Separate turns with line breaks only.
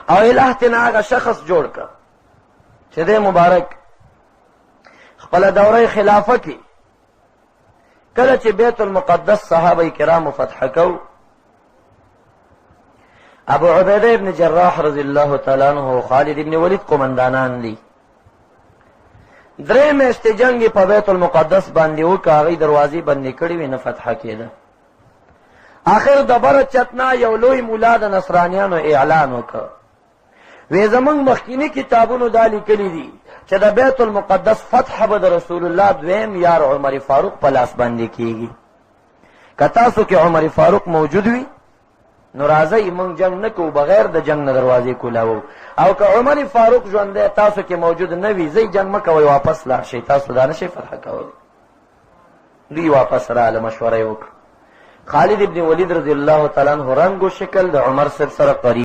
او الہ تینا هغه شخص جوړ کړ چې د مبارک خپل دوره خلافت کې کله چې بیت المقدس صحابه کرامو فتح کو، ابو عبیده ابن جراح رضی الله تعالی عنہ خالد ابن ولید قومندانان دي. درې میاشتې جنگ په بیت المقدس باندې وکړ، هغې دروازې بندې کړې وې، نه فتحه کېده. آخر د بره چتنا یو لوی مولا د نصرانیانو اعلان وکړ، وی زمونږ مخکینی کتابونو دا لیکلي دي چې د بیت المقدس فتح به د رسول الله دویم یار عمر فاروق په لاس باندې کېږي. که تاسو کې عمر فاروق موجود وي نو راځئ موږ جنگ نه کوو، بغیر د جنگ نه دروازې کولاوو، او که عمر فاروق ژوندی تاسو کې موجود نه وي ځئ جنگ مه کوئ، واپس لاړ شئ، تاسو دا نشئ فتح کولی. دوی واپس راله، مشوره یې وکړه. خالد ابن ولید رضی الله تعالی عنہ رنګ و شکل د عمر صاحب سره قریب